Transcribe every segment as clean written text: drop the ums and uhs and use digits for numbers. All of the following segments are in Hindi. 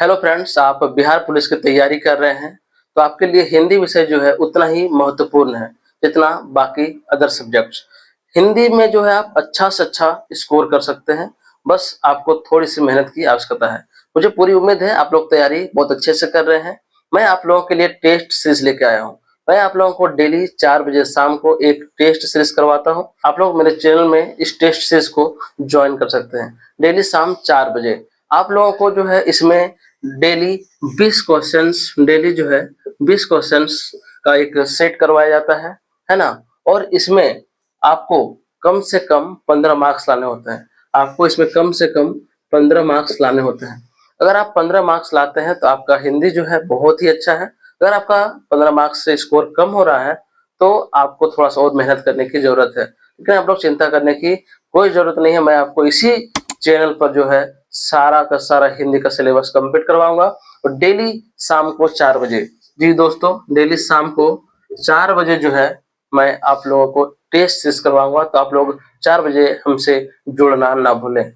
हेलो फ्रेंड्स, आप बिहार पुलिस की तैयारी कर रहे हैं तो आपके लिए हिंदी विषय जो है उतना ही महत्वपूर्ण है जितना बाकी अदर सब्जेक्ट्स। हिंदी में जो है आप अच्छा से अच्छा स्कोर कर सकते हैं। बस आपको थोड़ी सी मेहनत की आवश्यकता है। मुझे पूरी उम्मीद है आप लोग तैयारी बहुत अच्छे से कर रहे हैं। मैं आप लोगों के लिए टेस्ट सीरीज लेके आया हूँ। मैं आप लोगों को डेली 4 बजे शाम को एक टेस्ट सीरीज करवाता हूँ। आप लोग मेरे चैनल में इस टेस्ट सीरीज को ज्वाइन कर सकते हैं डेली शाम 4 बजे। आप लोगों को जो है इसमें डेली 20 क्वेश्चंस डेली जो है 20 क्वेश्चंस का एक सेट करवाया जाता है ना। और इसमें आपको कम से कम 15 मार्क्स लाने होते हैं। आपको इसमें कम से कम 15 मार्क्स लाने होते हैं। अगर आप 15 मार्क्स लाते हैं तो आपका हिंदी जो है बहुत ही अच्छा है। अगर आपका 15 मार्क्स से स्कोर कम हो रहा है तो आपको थोड़ा सा और मेहनत करने की जरूरत है, लेकिन आप लोग चिंता करने की कोई जरूरत नहीं है। मैं आपको इसी चैनल पर जो है सारा का सारा हिंदी का सिलेबस कंप्लीट करवाऊंगा और डेली शाम को 4 बजे। जी दोस्तों, डेली शाम को 4 बजे जो है मैं आप लोगों को टेस्ट सीरीज करवाऊंगा, तो आप लोग 4 बजे हमसे जुड़ना ना भूलें।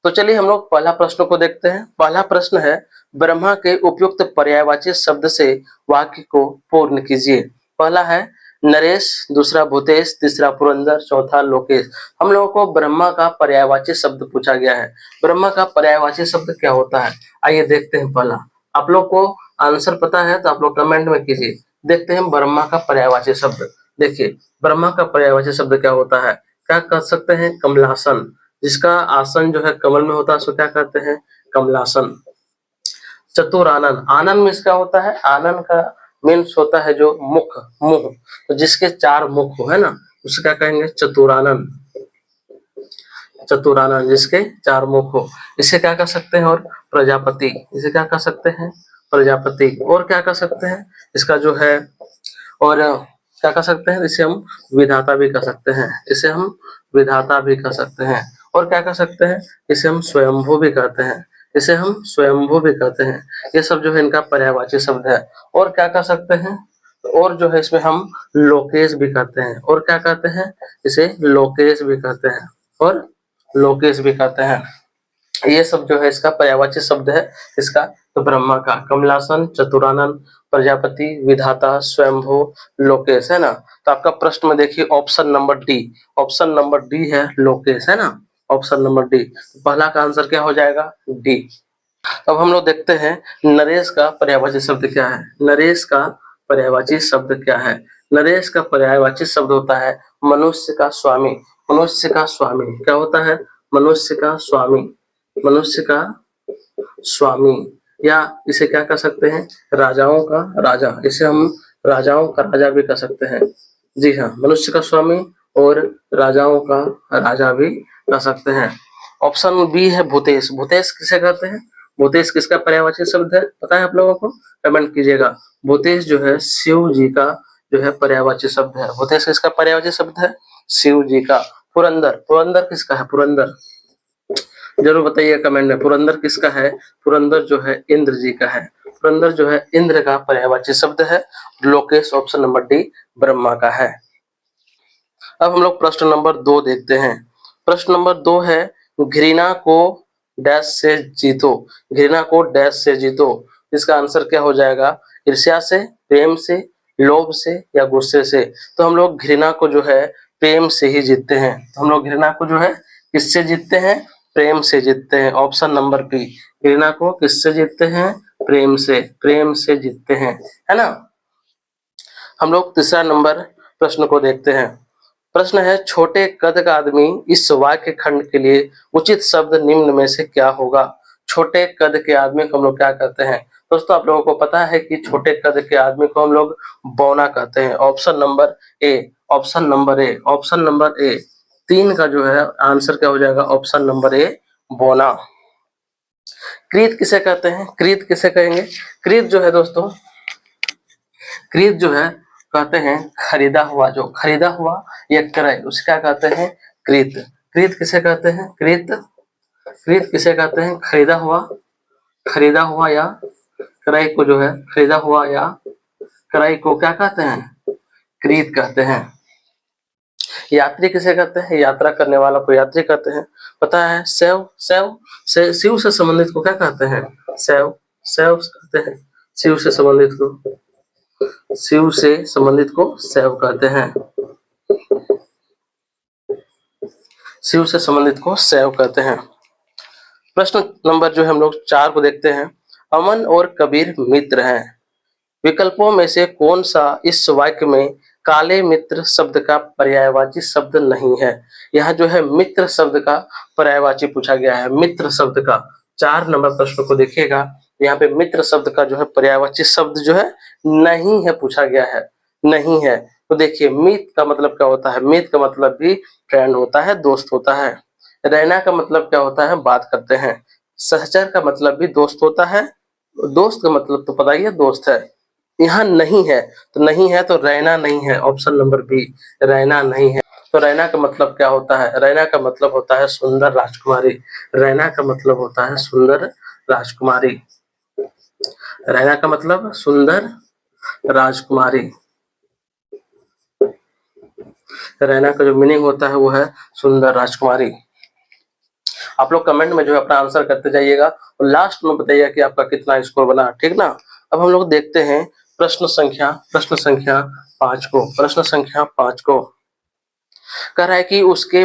तो चलिए हम लोग पहला प्रश्न को देखते हैं। पहला प्रश्न है, ब्रह्मा के उपयुक्त पर्यायवाची शब्द से वाक्य को पूर्ण कीजिए। पहला है नरेश, दूसरा भूतेश, तीसरा पुरंदर, चौथा लोकेश। हम लोगों को ब्रह्मा का पर्यायवाची शब्द पूछा गया है। ब्रह्मा का पर्यायवाची शब्द क्या होता है, आइए देखते हैं। पहला, आप लोग को आंसर पता है तो आप लोग कमेंट में कीजिए। देखते हैं ब्रह्मा का पर्यायवाची शब्द। देखिए, ब्रह्मा का पर्यायवाची शब्द क्या होता है। क्या कह सकते हैं, कमलासन। जिसका आसन जो है कमल में होता है उसको क्या कहते हैं, कमलासन। चतुरानन, आनंद में इसका होता है, आनंद का मीन्स होता है जो मुख, मुंह। तो जिसके 4 मुख हो, है ना, उसे क्या कहेंगे, चतुरानन। चतुरानन जिसके 4 मुख हो, इसे क्या कह सकते हैं। और प्रजापति, इसे क्या कह सकते हैं, प्रजापति। और क्या कह सकते हैं इसका जो है, और क्या कह सकते हैं, इसे हम विधाता भी कह सकते हैं। इसे हम विधाता भी कह सकते हैं। और क्या कह सकते हैं, इसे हम स्वयंभू भी कहते हैं। इसे हम स्वयंभू भी कहते हैं। ये सब जो है इनका पर्यायवाची शब्द है। और क्या कह सकते हैं, और जो है इसमें हम लोकेश भी कहते हैं। और क्या कहते हैं, इसे लोकेश भी कहते हैं और लोकेश भी कहते हैं। ये सब जो है इसका पर्यायवाची शब्द है इसका। तो ब्रह्मा का कमलासन, चतुरानन, प्रजापति, विधाता, स्वयंभू, लोकेश, है ना। तो आपका प्रश्न में देखिए option number D. Option number D है लोकेश, है ना। ऑप्शन नंबर डी, पहला का आंसर क्या हो जाएगा, डी। अब हम लोग देखते हैं नरेश का पर्यायवाची शब्द क्या है। नरेश का पर्यायवाची शब्द क्या है। नरेश का पर्यायवाची शब्द होता है मनुष्य का स्वामी। मनुष्य का स्वामी क्या होता है, मनुष्य का स्वामी। मनुष्य का स्वामी, या इसे क्या कह सकते हैं, राजाओं का राजा। इसे हम राजाओं का राजा भी कह सकते हैं। जी हाँ, मनुष्य का स्वामी और राजाओं का राजा भी कह सकते हैं। ऑप्शन बी है भूतेश। भूतेश किसे कहते हैं, भूतेश किसका पर्यायवाची शब्द है, पता है आप लोगों को, कमेंट कीजिएगा। भूतेश जो है शिव जी का जो है पर्यायवाची शब्द है। भूतेश किसका पर्यायवाची शब्द है, शिव जी का। पुरंदर, पुरंदर किसका है, पुरंदर जरूर बताइए कमेंट में, पुरंदर किसका है। पुरंदर जो है इंद्र जी का है। पुरंदर जो है इंद्र का पर्यायवाची शब्द है। Lokesh option number D Brahma का है। अब हम लोग प्रश्न नंबर 2 देखते हैं। प्रश्न नंबर 2 है, घृणा को डैश से जीतो। घृणा को डैश से जीतो। इसका आंसर क्या हो जाएगा, ईर्ष्या से, प्रेम से, लोभ से या गुस्से से। तो हम लोग घृणा को जो है प्रेम से ही जीतते हैं। तो हम लोग घृणा को जो है किससे जीतते हैं, प्रेम से जीतते हैं। ऑप्शन नंबर बी, घृणा को किससे जीतते हैं, प्रेम से, प्रेम से जीतते हैं, है ना। हम लोग तीसरा नंबर प्रश्न को देखते हैं। प्रश्न है, छोटे कद का आदमी इस वाक्य खंड के लिए उचित शब्द निम्न में से क्या होगा। छोटे कद के आदमी को हम लोग क्या कहते हैं। दोस्तों, आप लोगों को पता है कि छोटे कद के आदमी को हम लोग बौना कहते हैं। Option number A, option number A, option number A. 3 का जो है आंसर क्या हो जाएगा, ऑप्शन नंबर ए, बौना। कृत किसे कहते हैं, कृत किसे कहेंगे। कृत जो है दोस्तों, कृत जो है कहते हैं खरीदा हुआ, जो खरीदा हुआ या क्रय, उसे क्या कहते हैं, कृत। कृत किसे कहते हैं, कृत। कृत किसे कहते हैं, खरीदा हुआ, खरीदा हुआ या क्रय को जो है, खरीदा हुआ या क्रय को क्या कहते हैं, कृत कहते हैं। यात्री किसे कहते हैं, यात्रा करने वाला को यात्री कहते हैं। पता है, शैव, शैव से शिव से संबंधित को क्या कहते हैं, शैव। शैव कहते हैं। शिव से संबंधित को शैव कहते हैं। शिव से संबंधित को शैव कहते हैं। प्रश्न नंबर जो है हम लोग 4 को देखते हैं। अमन और कबीर मित्र हैं। विकल्पों में से कौन सा इस वाक्य में काले मित्र शब्द का पर्यायवाची शब्द नहीं है? यहाँ जो है मित्र शब्द का पर्यायवाची पूछा गया है। मित्र शब्द का 4 नंबर प्रश्न को देखिएगा, यहाँ पे मित्र शब्द का जो है पर्यायवाची शब्द जो है नहीं है पूछा गया है, नहीं है। तो देखिए मित्र का मतलब क्या होता है? मित्र का मतलब भी फ्रेंड होता है, दोस्त होता है। रहना का मतलब क्या होता है? बात करते हैं। सहचर का मतलब भी दोस्त होता है। दोस्त का मतलब तो पता ही है, दोस्त है। यहाँ नहीं है, तो नहीं है तो रैना नहीं है। ऑप्शन नंबर बी, रैना नहीं है। तो रैना का मतलब क्या होता है? रैना का मतलब होता है सुंदर राजकुमारी। रैना का मतलब होता है सुंदर राजकुमारी। रैना का मतलब सुंदर राजकुमारी। रैना का जो मीनिंग होता है वो है सुंदर राजकुमारी। आप लोग कमेंट में जो है अपना आंसर करते जाइएगा और लास्ट में बताइएगा कि आपका कितना स्कोर बना, ठीक ना। अब हम लोग देखते हैं प्रश्न संख्या 5 को। प्रश्न संख्या 5 को कह रहा है कि उसके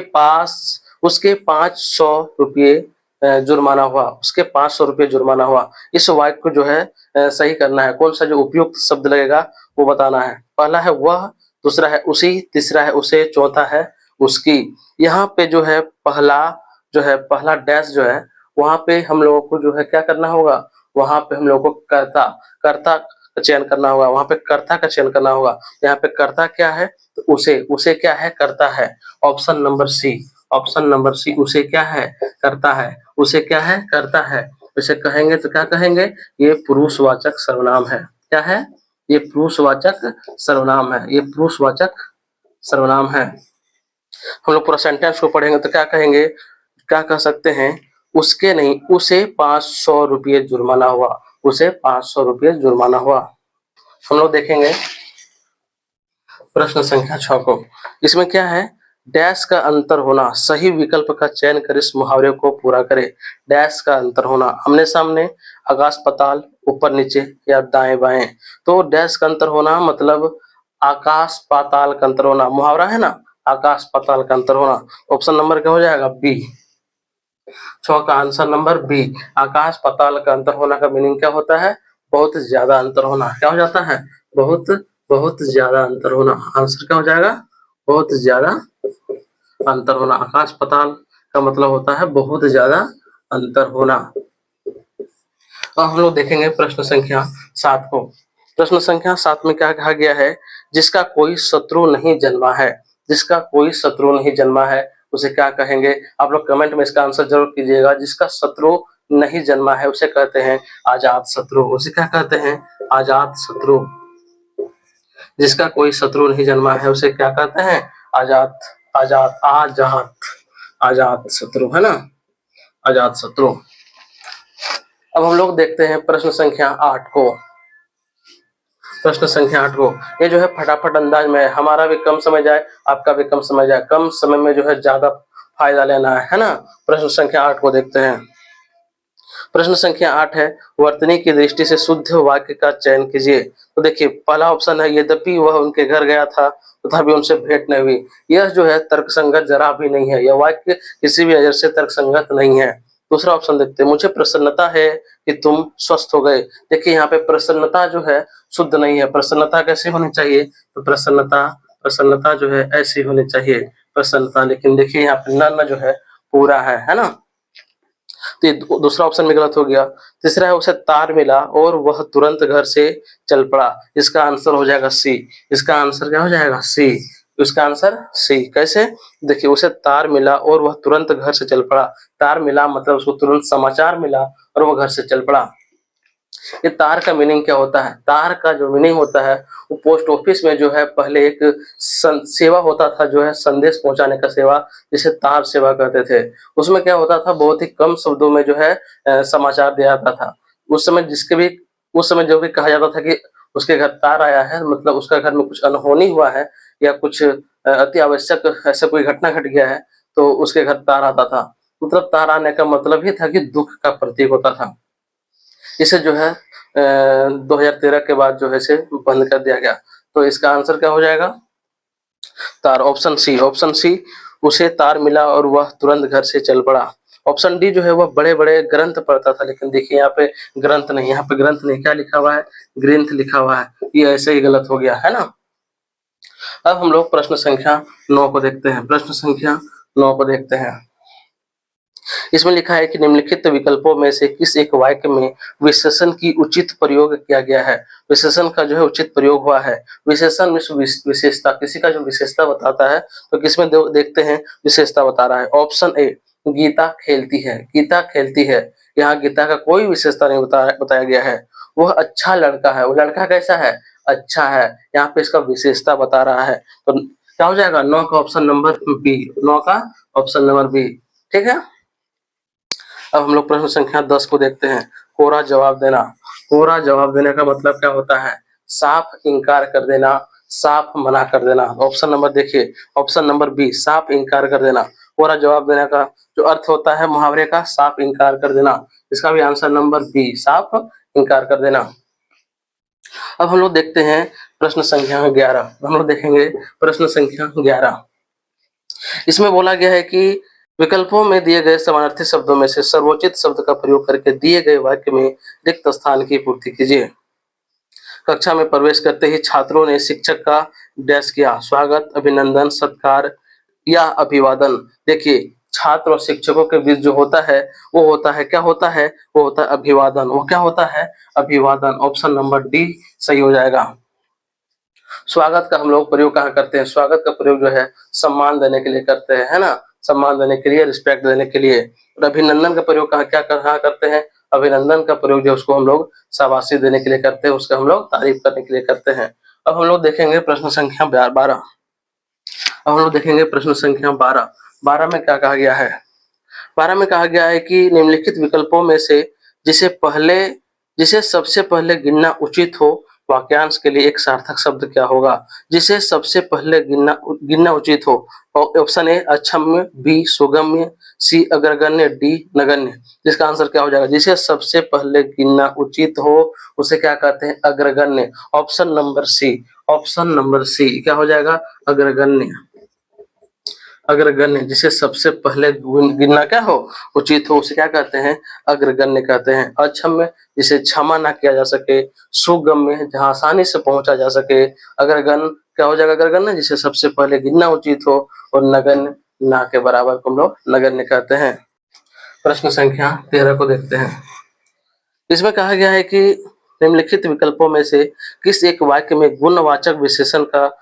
500 रुपये जुर्माना हुआ। उसके 500 रुपये जुर्माना हुआ। इस वाक्य को जो है सही करना है। कौन सा जो उपयुक्त शब्द लगेगा वो बताना है। पहला है वह, दूसरा है उसी, तीसरा है उसे, चौथा है उसकी। यहाँ पे जो है पहला डैश जो है वहां पे हम लोगों को जो है क्या करना होगा? वहां पे हम लोगों को कर्ता का चयन करना होगा। वहां पे कर्ता का चयन करना होगा। यहाँ पे कर्ता क्या है? तो उसे क्या है? करता है। ऑप्शन नंबर सी, उसे क्या है? करता है। उसे क्या है? करता है। इसे कहेंगे तो क्या कहेंगे? ये पुरुषवाचक सर्वनाम है। क्या है? ये पुरुषवाचक सर्वनाम है। ये पुरुषवाचक सर्वनाम है। हम लोग पूरा सेंटेंस को पढ़ेंगे तो क्या कहेंगे? क्या कह सकते हैं? उसके नहीं, उसे 500 रुपये जुर्माना हुआ। उसे 500 रुपये जुर्माना हुआ। हम लोग देखेंगे प्रश्न संख्या 6 को। इसमें क्या है? डैश का अंतर होना। सही विकल्प का चयन कर इस मुहावरे को पूरा करें। डैश का अंतर होना, आमने सामने, आकाश पाताल, ऊपर नीचे या दाएं बाएं। तो डैश का अंतर होना मतलब आकाश पाताल का अंतर होना। मुहावरा है ना, आकाश पाताल का अंतर होना। ऑप्शन नंबर क्या हो जाएगा? बी। 6 का आंसर नंबर बी। आकाश पाताल का अंतर होना का मीनिंग क्या होता है? बहुत ज्यादा अंतर होना। क्या हो जाता है? बहुत बहुत ज्यादा अंतर होना। आंसर क्या हो जाएगा? बहुत ज्यादा अंतर होना। आकाश पाताल का मतलब होता है बहुत ज्यादा अंतर होना। अब हम लोग देखेंगे प्रश्न संख्या 7 को। प्रश्न संख्या 7 में क्या कहा गया है? जिसका कोई शत्रु नहीं जन्मा है। जिसका कोई शत्रु नहीं जन्मा है उसे क्या कहेंगे? आप लोग कमेंट में इसका आंसर जरूर कीजिएगा। जिसका शत्रु नहीं जन्मा है उसे कहते हैं आजाद शत्रु। उसे क्या कहते हैं? आजाद शत्रु। जिसका कोई शत्रु नहीं जन्मा है उसे क्या कहते हैं? आजाद आजाद आजाद आजाद शत्रु, है ना, आजाद शत्रु। अब हम लोग देखते हैं प्रश्न संख्या 8 को। प्रश्न संख्या 8 को, ये जो है फटाफट अंदाज में है। हमारा भी कम समय जाए, आपका भी कम समय जाए, कम समय में जो है ज्यादा फायदा लेना है ना। प्रश्न संख्या 8 को देखते हैं। प्रश्न संख्या 8 है, वर्तनी की दृष्टि से शुद्ध वाक्य का चयन कीजिए। तो देखिए पहला ऑप्शन है, यद्यपि वह उनके घर गया था तथापि उनसे भेंट नहीं हुई। यह जो है तर्कसंगत जरा भी नहीं है। यह वाक्य किसी भी वजह से तर्कसंगत नहीं है। दूसरा ऑप्शन देखते हैं, मुझे प्रसन्नता है कि तुम स्वस्थ हो गए। देखिए यहाँ पे प्रसन्नता जो है शुद्ध नहीं है। प्रसन्नता कैसे होनी चाहिए? तो प्रसन्नता जो है ऐसी होनी चाहिए प्रसन्नता। लेकिन देखिए यहाँ पे न जो है पूरा है ना। तो ये दूसरा ऑप्शन में गलत हो गया। तीसरा है, उसे तार मिला और वह तुरंत घर से चल पड़ा। इसका आंसर हो जाएगा सी। इसका आंसर क्या हो जाएगा? सी। इसका आंसर सी। कैसे? देखिए उसे तार मिला और वह तुरंत घर से चल पड़ा। तार मिला मतलब उसको तुरंत समाचार मिला और वह घर से चल पड़ा। ये तार का मीनिंग क्या होता है? तार का जो मीनिंग होता है वो पोस्ट ऑफिस में जो है पहले एक सेवा होता था, जो है संदेश पहुंचाने का सेवा, जिसे तार सेवा कहते थे। उसमें क्या होता था? बहुत ही कम शब्दों में जो है समाचार दिया जाता था। उस समय जो भी कहा जाता था कि उसके घर तार आया है, मतलब उसका घर में कुछ अनहोनी हुआ है या कुछ अति आवश्यक ऐसा कोई घटना घट गया है, तो उसके घर तार आता था। मतलब तार आने का मतलब ही था कि दुख का प्रतीक होता था। इसे जो है 2013 के बाद जो है इसे बंद कर दिया गया। तो इसका आंसर क्या हो जाएगा? तार। ऑप्शन सी उसे तार मिला और वह तुरंत घर से चल पड़ा। ऑप्शन डी जो है वह बड़े-बड़े ग्रंथ पढ़ता था, लेकिन देखिए यहाँ पे ग्रंथ नहीं, यहाँ पे ग्रंथ नहीं, क्या लिखा हुआ है? ग्रंथ लिखा हुआ है। ये ऐसे ही गलत हो गया, है ना? अब हम लोग प्रश्न संख्या 9 को देखते हैं। प्रश्न संख्या 9 को देखते हैं। इसमें लिखा है कि निम्नलिखित विकल्पों में से किस एक वाक्य में विशेषण की उचित प्रयोग किया गया है? विशेषण का जो है उचित प्रयोग हुआ है। विशेषण में विशेषता, किसी का जो विशेषता बताता है, तो किसमें देखते हैं विशेषता बता रहा है। ऑप्शन ए, गीता खेलती है। गीता खेलती है, यहाँ गीता का कोई विशेषता नहीं बताया गया है। वह अच्छा लड़का है, वो लड़का कैसा है? अच्छा है, यहाँ पे इसका विशेषता बता रहा है। तो क्या हो जाएगा? 9 का ऑप्शन नंबर बी, 9 का ऑप्शन नंबर बी। ठीक है। अब हम लोग प्रश्न संख्या 10 को देखते हैं। कोरा जवाब देना। कोरा जवाब देने का मतलब क्या होता है? साफ इनकार कर देना, साफ मना कर देना। ऑप्शन नंबर देखिए, ऑप्शन नंबर बी, साफ इनकार कर देना। कोरा जवाब देने का जो अर्थ होता है मुहावरे का, साफ इनकार कर देना। इसका भी आंसर नंबर बी, साफ इनकार कर देना। अब हम लोग देखते हैं प्रश्न संख्या 11। हम लोग देखेंगे प्रश्न संख्या 11। इसमें बोला गया है कि विकल्पों में दिए गए समानार्थी शब्दों में से सर्वोचित शब्द का प्रयोग करके दिए गए वाक्य में रिक्त स्थान की पूर्ति कीजिए। कक्षा में प्रवेश करते ही छात्रों ने शिक्षक का डैश किया, स्वागत, अभिनंदन, सत्कार या अभिवादन। देखिए, छात्र और शिक्षकों के बीच जो होता है वो होता है, क्या होता है? वो होता है अभिवादन। वो क्या होता है? अभिवादन। ऑप्शन नंबर डी सही हो जाएगा। स्वागत का हम लोग प्रयोग कहाँ करते हैं? स्वागत का प्रयोग जो है सम्मान देने के लिए करते हैं, है ना? सम्मान देने के लिए, रिस्पेक्ट देने के लिए। और अभिनंदन का प्रयोग कहाँ करते हैं? अभिनंदन का प्रयोग जो उसको हम लोग शाबाशी देने के लिए करते हैं, उसका हम लोग तारीफ करने के लिए करते हैं। अब हम लोग देखेंगे प्रश्न संख्या 12। अब हम लोग देखेंगे प्रश्न संख्या 12। 12 में क्या कहा गया है? 12 में कहा गया है कि निम्नलिखित विकल्पों में से जिसे सबसे पहले गिनना उचित हो, वाक्यांश के लिए एक सार्थक शब्द क्या होगा? जिसे सबसे पहले गिनना उचित हो। ऑप्शन ए अक्षम्य, बी सुगम्य, सी अग्रगण्य, डी नगण्य। इसका आंसर क्या हो जाएगा? जिसे सबसे पहले गिनना उचित हो उसे क्या कहते हैं? अग्रगण्य। Option number C, option number C क्या हो जाएगा? अग्रगण्य। अग्रगण्य, जिसे सबसे पहले गिनना क्या हो? उचित हो, उसे क्या कहते हैं? अग्रगण्य कहते हैं। अक्षम्य, जिसे क्षमा ना किया जा सके। सुगम्य, जहां आसानी से पहुंचा जा सके। अग्रगण्य क्या हो जाएगा? अग्रगण्य, जिसे सबसे पहले गिनना उचित हो। और नगण्य, ना के बराबर को हम लोग नगण्य कहते हैं। प्रश्न संख्या 13 को देखते हैं। इसमें कहा गया है कि निम्नलिखित विकल्पों में से किस एक वाक्य में गुणवाचक विशेषण का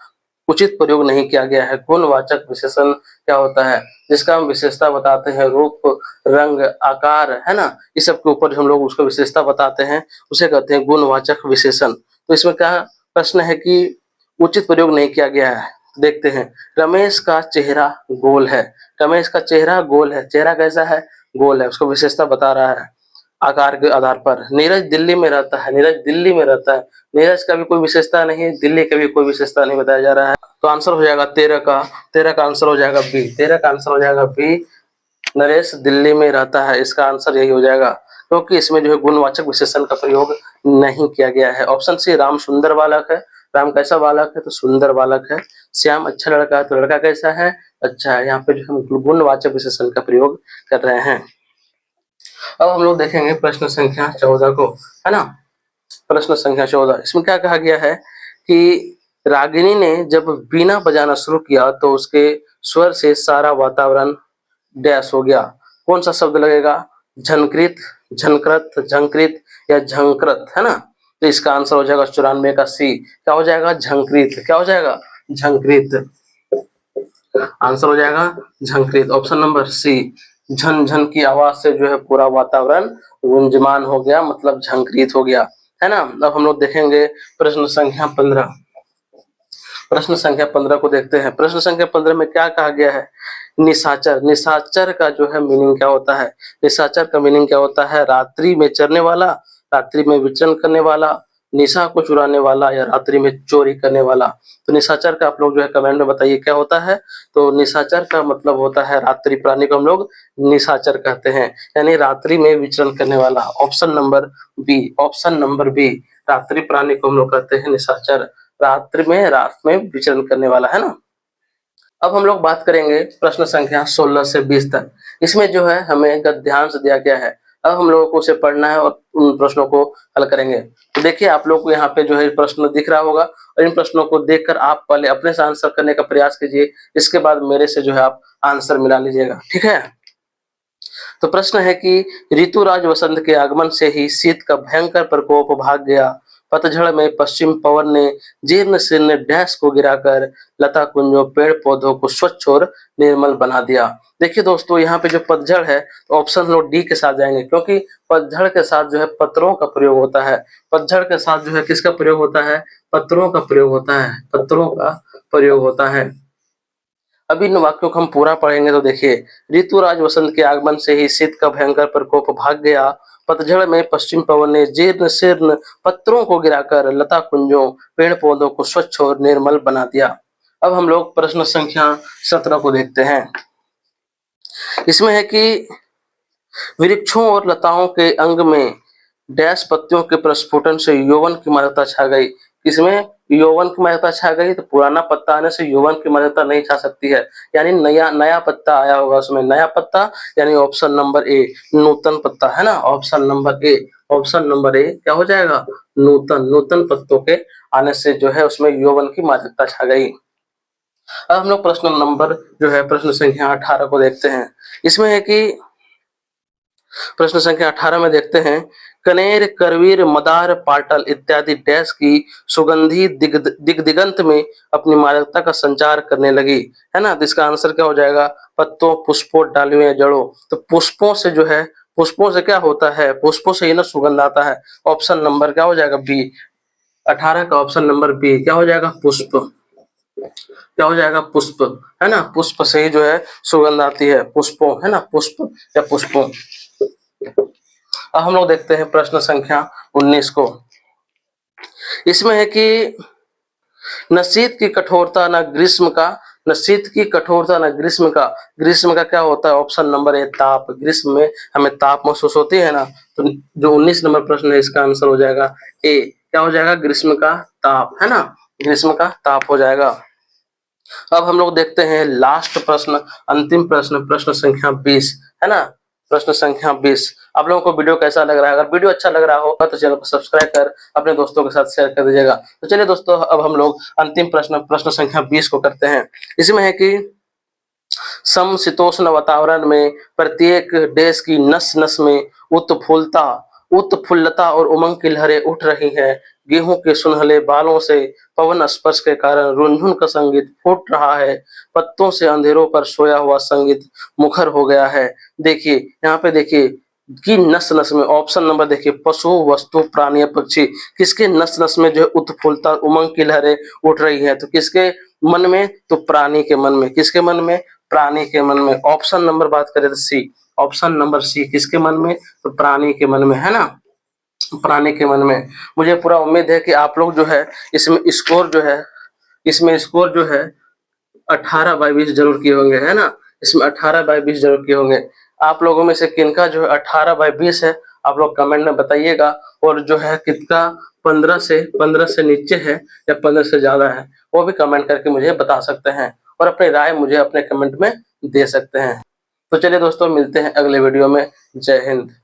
उचित प्रयोग नहीं किया गया है? गुणवाचक विशेषण क्या होता है? जिसका हम विशेषता बताते हैं, रूप, रंग, आकार, है ना? इस सब के ऊपर हम लोग उसको विशेषता बताते हैं, उसे कहते हैं गुणवाचक विशेषण। तो इसमें क्या प्रश्न है कि उचित प्रयोग नहीं किया गया है? देखते हैं। रमेश का चेहरा गोल है। रमेश का चेहरा गोल है। चेहरा कैसा है? गोल है। उसको विशेषता बता रहा है आकार के आधार पर। नीरज दिल्ली में रहता है। नीरज दिल्ली में रहता है। नीरज का भी कोई विशेषता नहीं, दिल्ली का भी कोई विशेषता नहीं बताया जा रहा है। तो आंसर हो जाएगा 13 का आंसर हो जाएगा बी। 13 का आंसर हो जाएगा बी, नरेश दिल्ली में रहता है। इसका आंसर यही हो जाएगा, क्योंकि इसमें जो है गुणवाचक विशेषण का प्रयोग नहीं किया गया है। ऑप्शन सी, राम सुंदर बालक है। राम कैसा बालक है? तो सुंदर बालक है। श्याम अच्छा लड़का है। तो लड़का कैसा है? अच्छा है। यहाँ पे जो हम गुणवाचक विशेषण का प्रयोग कर रहे हैं। अब हम लोग देखेंगे प्रश्न संख्या 14 को, है ना? प्रश्न संख्या 14, इसमें क्या कहा गया है कि रागिनी ने जब बीना बजाना शुरू किया तो उसके स्वर से सारा वातावरण डैश हो गया। कौन सा शब्द लगेगा? झनकृत, झनकृत, झंकृत या झंकृत, है ना? तो इसका आंसर हो जाएगा 94 का सी। क्या हो जाएगा? झंकृत। क्या हो जाएगा? झंकृत। आंसर हो जाएगा झंकृत, ऑप्शन नंबर सी। झन झन की आवाज से जो है पूरा वातावरण गुंजमान हो गया, मतलब झंकृत हो गया, है ना? अब हम लोग देखेंगे प्रश्न संख्या 15। प्रश्न संख्या 15 को देखते हैं। प्रश्न संख्या 15 में क्या कहा गया है? निशाचर। निशाचर का जो है मीनिंग क्या होता है? निशाचर का मीनिंग क्या होता है? रात्रि में चरने वाला, रात्रि में विचरण करने वाला, निशा को चुराने वाला या रात्रि में चोरी करने वाला। तो निशाचर का आप लोग जो है कमेंट में बताइए क्या होता है। तो निशाचर का मतलब होता है रात्रि प्राणी को हम लोग निशाचर कहते हैं, यानी रात्रि में विचरण करने वाला। Option number B, option number B, रात्रि प्राणी को हम लोग कहते हैं निशाचर, रात्रि में रात में विचरण करने वाला, है ना। अब हम लोग बात करेंगे प्रश्न संख्या 16 से 20 तक। इसमें जो है हमें गद्यांश दिया गया है। अब हम लोगों को उसे पढ़ना है और उन प्रश्नों को हल करेंगे। तो देखिए आप लोग को यहाँ पे जो है प्रश्न दिख रहा होगा और इन प्रश्नों को देखकर आप पहले अपने से आंसर करने का प्रयास कीजिए, इसके बाद मेरे से जो है आप आंसर मिला लीजिएगा, ठीक है। तो प्रश्न है कि ऋतुराज वसंत के आगमन से ही शीत का भयंकर प्रकोप भाग गया। पतझड़ में पश्चिम पवन ने जीर्ण शीर्ण डैश को गिराकर लता कुंजों पेड़ पौधों को स्वच्छ और निर्मल बना दिया। देखिए दोस्तों यहाँ पे जो पतझड़ है तो ऑप्शन लोग डी के साथ जाएंगे, क्योंकि पतझड़ के साथ जो है पत्रों का प्रयोग होता है। पतझड़ के साथ जो है किसका प्रयोग होता है, पत्रों का प्रयोग होता है, पत्रों का प्रयोग होता है। अब इन वाक्यों को हम पूरा पढ़ेंगे तो देखिए, ऋतुराज वसंत के आगमन से ही शीत का भयंकर प्रकोप भाग गया। पतझड़ में पश्चिम पवन ने जीर्ण शीर्ण पत्रों को गिराकर लता कुंजों पेड़ पौधों को स्वच्छ और निर्मल बना दिया। अब हम लोग प्रश्न संख्या 17 को देखते हैं। इसमें है कि वृक्षों और लताओं के अंग में डैश पत्तियों के प्रस्फुटन से यौवन की मादकता छा गई। इसमें यौवन की मादकता छा गई, तो पुराना पत्ता आने से यौवन की मादकता नहीं छा सकती है, यानी नया नया पत्ता आया होगा उसमें, नया पत्ता, यानी ऑप्शन नंबर ए नूतन पत्ता, है ना। Option number A, option number A क्या हो जाएगा, नूतन, नूतन पत्तों के आने से जो है उसमें यौवन की मादकता छा गई। अब हम लोग प्रश्न नंबर जो है प्रश्न संख्या 18 को देखते हैं। इसमें है कि प्रश्न संख्या 18 में देखते हैं, कनेर करवीर मदार पाटल इत्यादि डैश की सुगंधी दिगंत में अपनी मादकता का संचार करने लगी, है ना। तो इसका आंसर क्या हो जाएगा, पत्तों पुष्पों डालियों या जड़ों। तो पुष्पों से जो है, पुष्पों से क्या होता है, पुष्पों से ही ना सुगंध आता है। ऑप्शन नंबर क्या हो जाएगा, बी, 18 का ऑप्शन नंबर बी क्या हो जाएगा, पुष्प, क्या हो जाएगा, पुष्प, है ना। पुष्प से ही जो है सुगंध आती है, पुष्पों, है ना, पुष्प या पुष्पों। अब हम लोग देखते हैं प्रश्न संख्या 19 को। इसमें है कि न शीत की कठोरता न ग्रीष्म का, न शीत की कठोरता न ग्रीष्म का। ग्रीष्म का क्या होता है, ऑप्शन नंबर ए ताप। ग्रीष्म में हमें ताप महसूस होती है ना, तो जो 19 नंबर प्रश्न है इसका आंसर हो जाएगा ए, क्या हो जाएगा, ग्रीष्म का ताप, है ना, ग्रीष्म का ताप हो जाएगा। अब हम लोग देखते हैं लास्ट प्रश्न, अंतिम प्रश्न, प्रश्न संख्या 20, है ना, प्रश्न संख्या 20। आप लोगों को वीडियो कैसा लग रहा है, अगर वीडियो अच्छा लग रहा हो तो चैनल को सब्सक्राइब कर अपने दोस्तों के साथ शेयर कर दीजिएगा। तो चलिए दोस्तों अब हम लोग अंतिम प्रश्न, प्रश्न संख्या 20 को करते हैं। इसमें है कि समशीतोष्ण वातावरण में प्रत्येक देश की नस नस में उत्फुल्लता और उमंग की लहरें उठ रही हैं। गेहूं के सुनहले बालों से पवन स्पर्श के कारण रुनझुन का संगीत फूट रहा है। पत्तों से अंधेरों पर सोया हुआ संगीत मुखर हो गया है। देखिए यहाँ पे देखिए कि नस नस में, ऑप्शन नंबर देखिए, पशु वस्तु प्राणी या पक्षी, किसके नस नस में जो है उत्फुल्लता उमंग की लहरें उठ रही है, तो किसके मन में, तो प्राणी के मन में। किसके मन में, प्राणी के मन में। ऑप्शन नंबर बात करें तो सी, ऑप्शन नंबर सी किसके मन में, तो प्राणी के मन में, है ना, प्राणी के मन में। मुझे पूरा उम्मीद है कि आप लोग जो है इसमें स्कोर जो है, इसमें स्कोर जो है 18/20 जरूर किए होंगे, है ना। इसमें 18/20 जरूर किए होंगे। आप लोगों में से किनका जो है 18/20 है, आप लोग कमेंट में बताइएगा। और जो है कितना 15 से नीचे है या 15 से ज्यादा है, वो भी कमेंट करके मुझे बता सकते हैं और अपनी राय मुझे अपने कमेंट में दे सकते हैं। तो चलिए दोस्तों मिलते हैं अगले वीडियो में। जय हिंद।